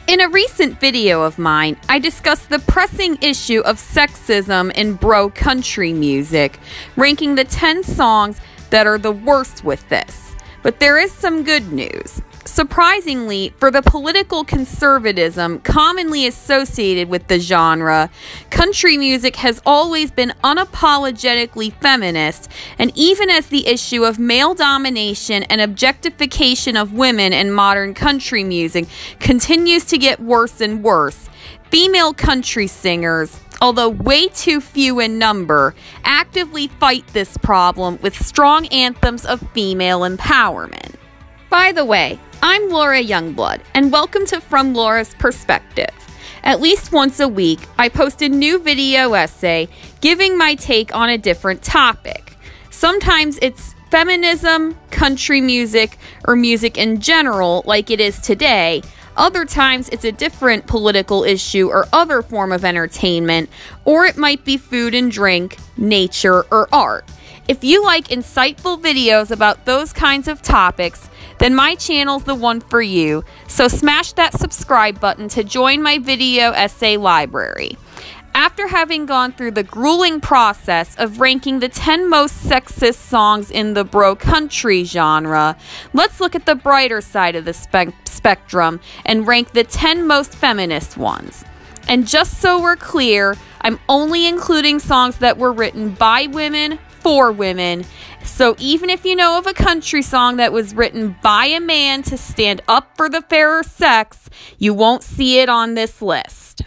In a recent video of mine, I discussed the pressing issue of sexism in bro country music, ranking the 10 songs that are the worst with this. But there is some good news. Surprisingly, for the political conservatism commonly associated with the genre, country music has always been unapologetically feminist, and even as the issue of male domination and objectification of women in modern country music continues to get worse and worse, female country singers, although way too few in number, actively fight this problem with strong anthems of female empowerment. By the way, I'm Laura Youngblood, and welcome to From Laura's Perspective. At least once a week, I post a new video essay giving my take on a different topic. Sometimes it's feminism, country music, or music in general, like it is today. Other times it's a different political issue or other form of entertainment, or it might be food and drink, nature, or art. If you like insightful videos about those kinds of topics, then my channel's the one for you, so smash that subscribe button to join my video essay library. After having gone through the grueling process of ranking the 10 most sexist songs in the bro country genre, let's look at the brighter side of the spectrum and rank the 10 most feminist ones. And just so we're clear, I'm only including songs that were written by women for women. So even if you know of a country song that was written by a man to stand up for the fairer sex, you won't see it on this list.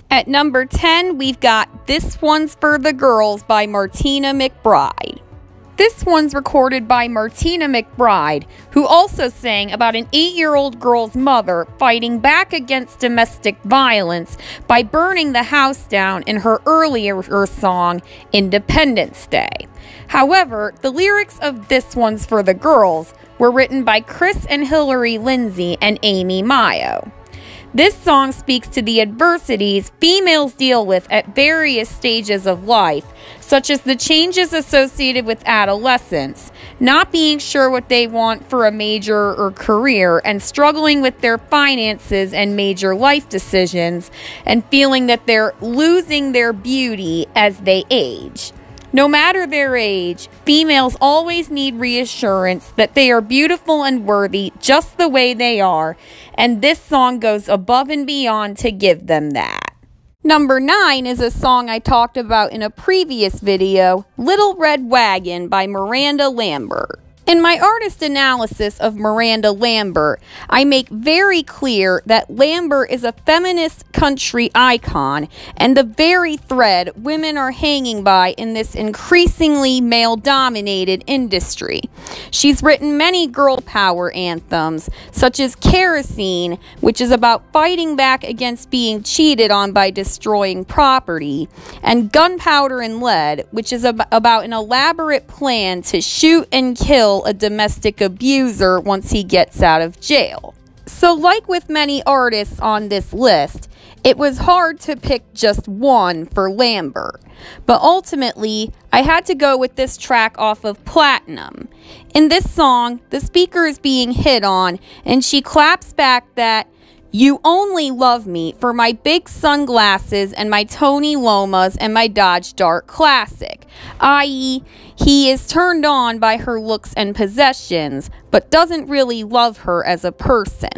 At number 10, we've got This One's for the Girls by Martina McBride. This one's recorded by Martina McBride, who also sang about an 8-year-old girl's mother fighting back against domestic violence by burning the house down in her earlier song, Independence Day. However, the lyrics of This One's for the Girls were written by Chris and Hillary Lindsay and Amy Mayo. This song speaks to the adversities females deal with at various stages of life, such as the changes associated with adolescence, not being sure what they want for a major or career, and struggling with their finances and major life decisions, and feeling that they're losing their beauty as they age. No matter their age, females always need reassurance that they are beautiful and worthy just the way they are, and this song goes above and beyond to give them that. Number 9 is a song I talked about in a previous video, Little Red Wagon by Miranda Lambert. In my artist analysis of Miranda Lambert, I make very clear that Lambert is a feminist country icon and the very thread women are hanging by in this increasingly male-dominated industry. She's written many girl power anthems, such as Kerosene, which is about fighting back against being cheated on by destroying property, and Gunpowder and Lead, which is about an elaborate plan to shoot and kill a domestic abuser once he gets out of jail. So like with many artists on this list, it was hard to pick just one for Lambert. But ultimately, I had to go with this track off of Platinum. In this song, the speaker is being hit on, and she claps back that, "You only love me for my big sunglasses and my Tony Lomas and my Dodge Dart Classic," i.e., he is turned on by her looks and possessions, but doesn't really love her as a person.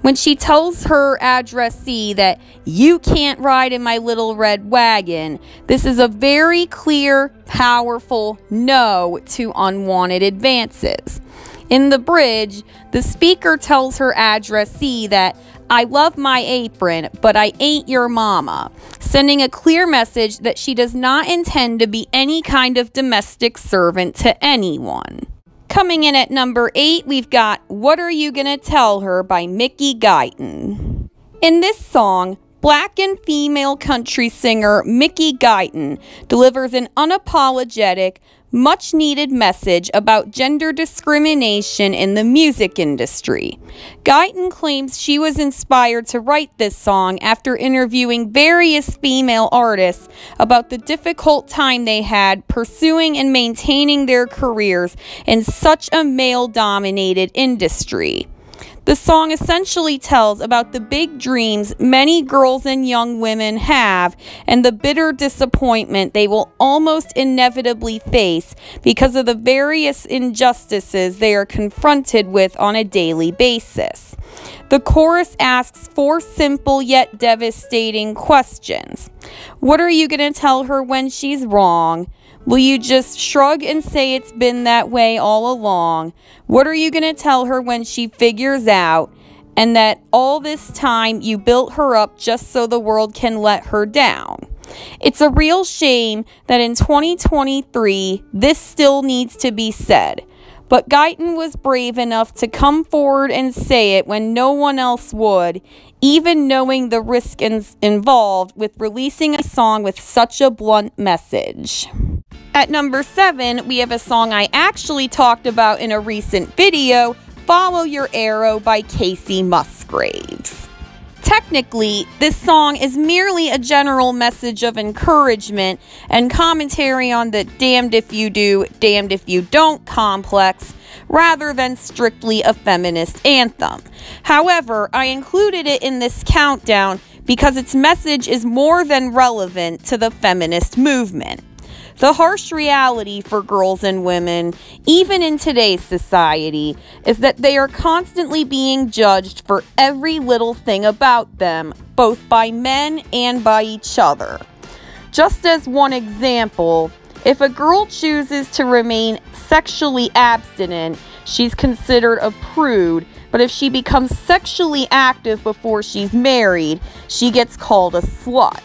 When she tells her addressee that "you can't ride in my little red wagon," this is a very clear, powerful no to unwanted advances. In the bridge, the speaker tells her addressee that "I love my apron, but I ain't your mama," sending a clear message that she does not intend to be any kind of domestic servant to anyone. Coming in at number 8, we've got What Are You Gonna Tell Her by Mickey Guyton. In this song, Black and female country singer Mickey Guyton delivers an unapologetic, much-needed message about gender discrimination in the music industry. Guyton claims she was inspired to write this song after interviewing various female artists about the difficult time they had pursuing and maintaining their careers in such a male-dominated industry. The song essentially tells about the big dreams many girls and young women have and the bitter disappointment they will almost inevitably face because of the various injustices they are confronted with on a daily basis. The chorus asks 4 simple yet devastating questions. What are you going to tell her when she's wrong? Will you just shrug and say it's been that way all along? What are you going to tell her when she figures out and that all this time you built her up just so the world can let her down? It's a real shame that in 2023 this still needs to be said. But Guyton was brave enough to come forward and say it when no one else would, even knowing the risk involved with releasing a song with such a blunt message. At number 7, we have a song I actually talked about in a recent video, Follow Your Arrow by Kacey Musgraves. Technically, this song is merely a general message of encouragement and commentary on the damned if you do, damned if you don't complex, rather than strictly a feminist anthem. However, I included it in this countdown because its message is more than relevant to the feminist movement. The harsh reality for girls and women, even in today's society, is that they are constantly being judged for every little thing about them, both by men and by each other. Just as one example, if a girl chooses to remain sexually abstinent, she's considered a prude, but if she becomes sexually active before she's married, she gets called a slut.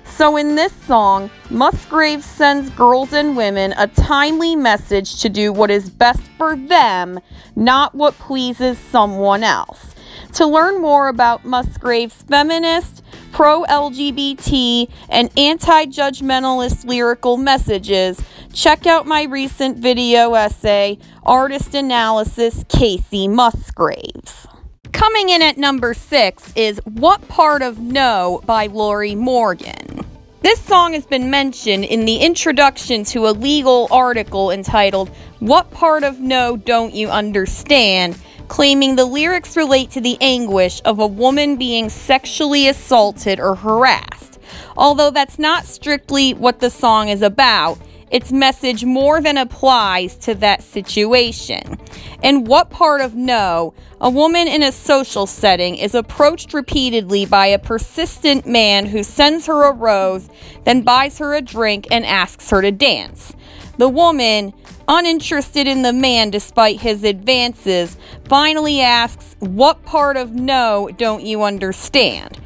So in this song, Musgraves sends girls and women a timely message to do what is best for them, not what pleases someone else. To learn more about Musgraves' feminist, pro-LGBT, and anti-judgmentalist lyrical messages, check out my recent video essay, Artist Analysis, Kacey Musgraves. Coming in at number 6 is What Part of No by Lori Morgan. This song has been mentioned in the introduction to a legal article entitled What Part of No Don't You Understand?, claiming the lyrics relate to the anguish of a woman being sexually assaulted or harassed. Although that's not strictly what the song is about, its message more than applies to that situation. In What Part of No, a woman in a social setting is approached repeatedly by a persistent man who sends her a rose, then buys her a drink and asks her to dance. The woman, uninterested in the man despite his advances, finally asks, "What part of no don't you understand?"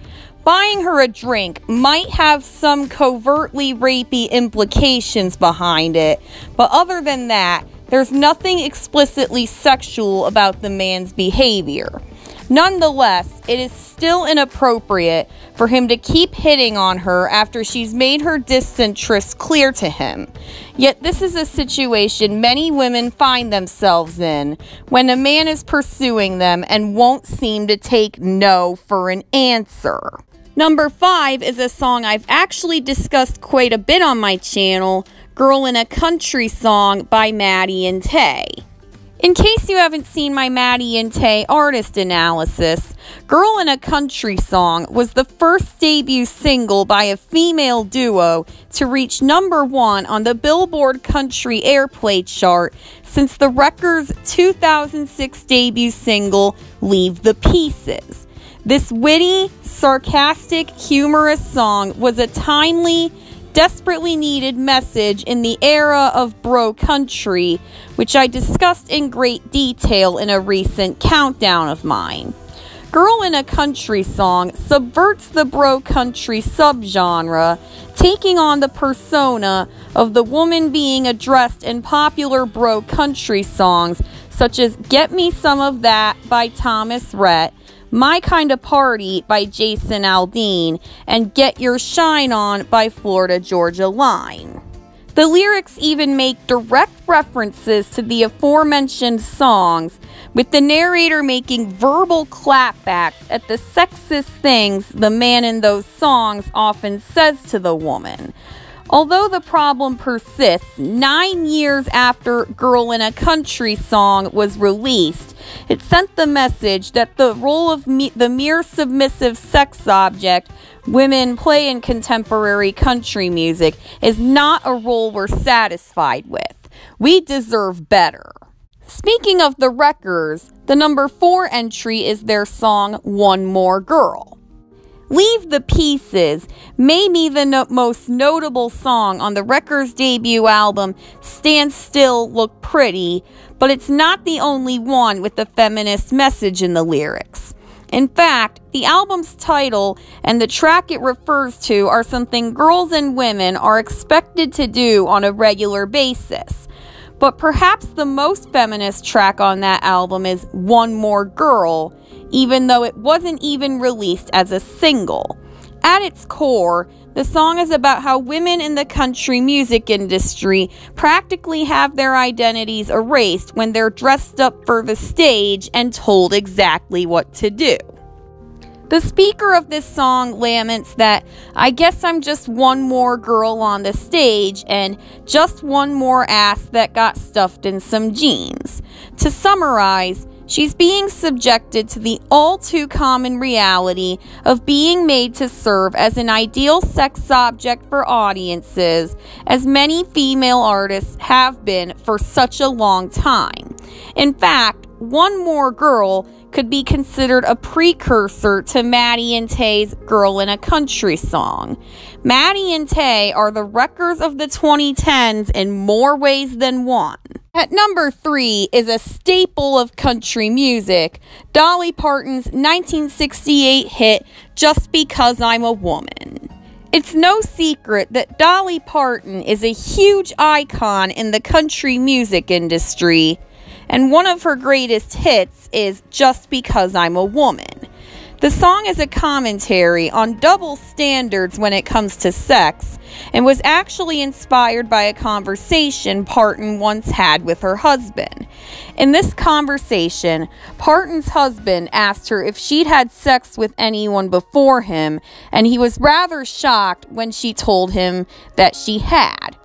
Buying her a drink might have some covertly rapey implications behind it, but other than that, there's nothing explicitly sexual about the man's behavior. Nonetheless, it is still inappropriate for him to keep hitting on her after she's made her disinterest clear to him. Yet this is a situation many women find themselves in when a man is pursuing them and won't seem to take no for an answer. Number 5 is a song I've actually discussed quite a bit on my channel, Girl in a Country Song by Maddie and Tay. In case you haven't seen my Maddie and Tay artist analysis, Girl in a Country Song was the first debut single by a female duo to reach number 1 on the Billboard Country Airplay chart since the record's 2006 debut single, Leave the Pieces. This witty, sarcastic, humorous song was a timely, desperately needed message in the era of bro country, which I discussed in great detail in a recent countdown of mine. Girl in a Country Song subverts the bro country subgenre, taking on the persona of the woman being addressed in popular bro country songs such as Get Me Some of That by Thomas Rhett, My Kind of Party by Jason Aldean, and Get Your Shine On by Florida Georgia Line. The lyrics even make direct references to the aforementioned songs, with the narrator making verbal clapbacks at the sexist things the man in those songs often says to the woman. Although the problem persists 9 years after Girl in a Country Song was released, it sent the message that the role of the mere submissive sex object women play in contemporary country music is not a role we're satisfied with. We deserve better. Speaking of the Wreckers, the number 4 entry is their song One More Girl. Leave the Pieces may be the most notable song on the Wreckers' debut album, Stand Still, Look Pretty, but it's not the only one with a feminist message in the lyrics. In fact, the album's title and the track it refers to are something girls and women are expected to do on a regular basis. But perhaps the most feminist track on that album is One More Girl, even though it wasn't even released as a single. At its core, the song is about how women in the country music industry practically have their identities erased when they're dressed up for the stage and told exactly what to do. The speaker of this song laments that, I guess I'm just one more girl on the stage and just one more ass that got stuffed in some jeans. To summarize, she's being subjected to the all too common reality of being made to serve as an ideal sex object for audiences, as many female artists have been for such a long time. In fact, One More Girl could be considered a precursor to Maddie and Tay's Girl in a Country Song. Maddie and Tay are the Wreckers of the 2010s in more ways than one. At number 3 is a staple of country music, Dolly Parton's 1968 hit, Just Because I'm a Woman. It's no secret that Dolly Parton is a huge icon in the country music industry, and one of her greatest hits is Just Because I'm a Woman. The song is a commentary on double standards when it comes to sex, and was actually inspired by a conversation Parton once had with her husband. In this conversation, Parton's husband asked her if she'd had sex with anyone before him, and he was rather shocked when she told him that she had.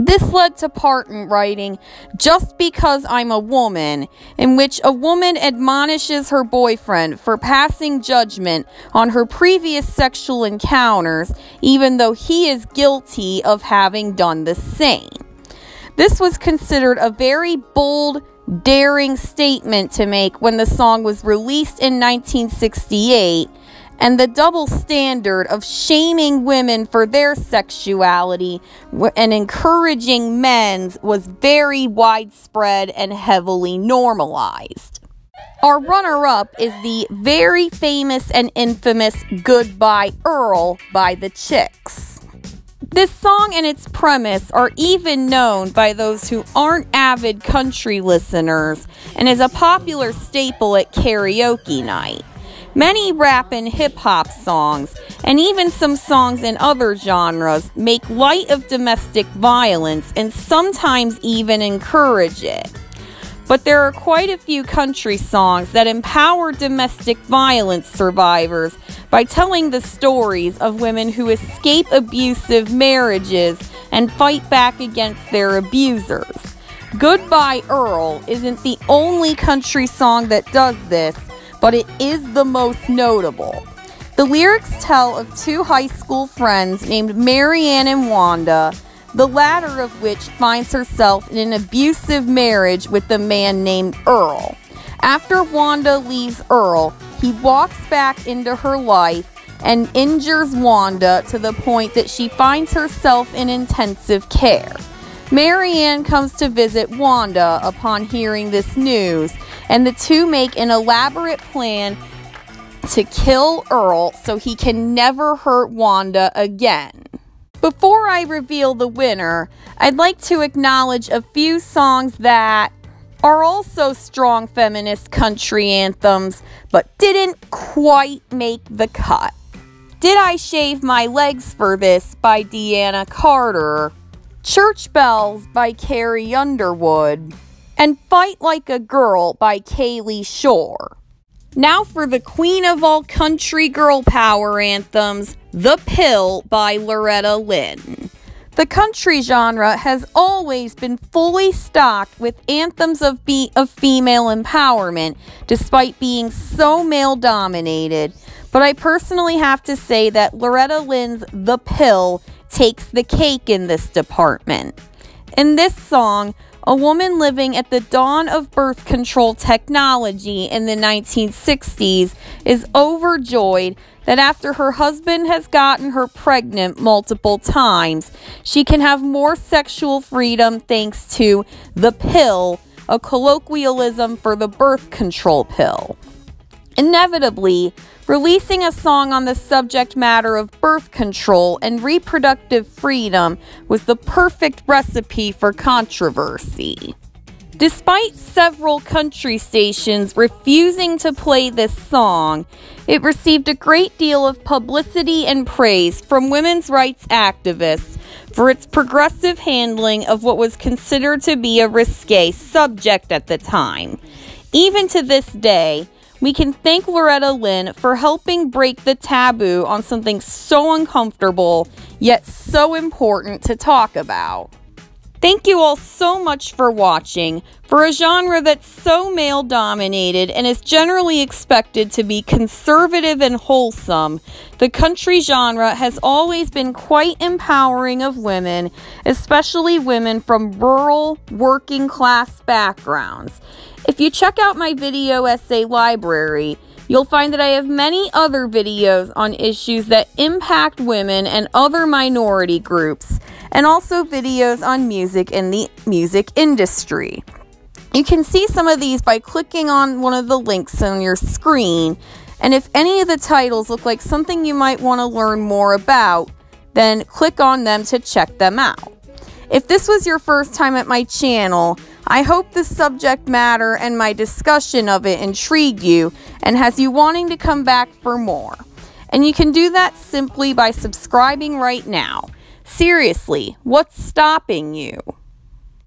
This led to Parton writing Just Because I'm a Woman, in which a woman admonishes her boyfriend for passing judgment on her previous sexual encounters, even though he is guilty of having done the same. This was considered a very bold, daring statement to make when the song was released in 1968, and the double standard of shaming women for their sexuality and encouraging men's was very widespread and heavily normalized. Our runner-up is the very famous and infamous Goodbye Earl by the Chicks. This song and its premise are even known by those who aren't avid country listeners and is a popular staple at karaoke night. Many rap and hip-hop songs, and even some songs in other genres, make light of domestic violence and sometimes even encourage it. But there are quite a few country songs that empower domestic violence survivors by telling the stories of women who escape abusive marriages and fight back against their abusers. Goodbye Earl isn't the only country song that does this, but it is the most notable. The lyrics tell of two high school friends named Marianne and Wanda, the latter of which finds herself in an abusive marriage with a man named Earl. After Wanda leaves Earl, he walks back into her life and injures Wanda to the point that she finds herself in intensive care. Marianne comes to visit Wanda upon hearing this news, and the two make an elaborate plan to kill Earl so he can never hurt Wanda again. Before I reveal the winner, I'd like to acknowledge a few songs that are also strong feminist country anthems, but didn't quite make the cut. Did I Shave My Legs for This by Deanna Carter, Church Bells by Carrie Underwood, and Fight Like a Girl by Kaylee Shore. Now for the queen of all country girl power anthems, The Pill by Loretta Lynn. The country genre has always been fully stocked with anthems of female empowerment, despite being so male-dominated. But I personally have to say that Loretta Lynn's The Pill takes the cake in this department. In this song, a woman living at the dawn of birth control technology in the 1960s is overjoyed that after her husband has gotten her pregnant multiple times, she can have more sexual freedom thanks to the pill, a colloquialism for the birth control pill. Inevitably, releasing a song on the subject matter of birth control and reproductive freedom was the perfect recipe for controversy. Despite several country stations refusing to play this song, it received a great deal of publicity and praise from women's rights activists for its progressive handling of what was considered to be a risque subject at the time. Even to this day, we can thank Loretta Lynn for helping break the taboo on something so uncomfortable, yet so important to talk about. Thank you all so much for watching. For a genre that's so male-dominated and is generally expected to be conservative and wholesome, the country genre has always been quite empowering of women, especially women from rural, working-class backgrounds. If you check out my video essay library, you'll find that I have many other videos on issues that impact women and other minority groups, and also videos on music in the music industry. You can see some of these by clicking on one of the links on your screen, and if any of the titles look like something you might want to learn more about, then click on them to check them out. If this was your first time at my channel, I hope the subject matter and my discussion of it intrigue you and has you wanting to come back for more. And you can do that simply by subscribing right now. Seriously, what's stopping you?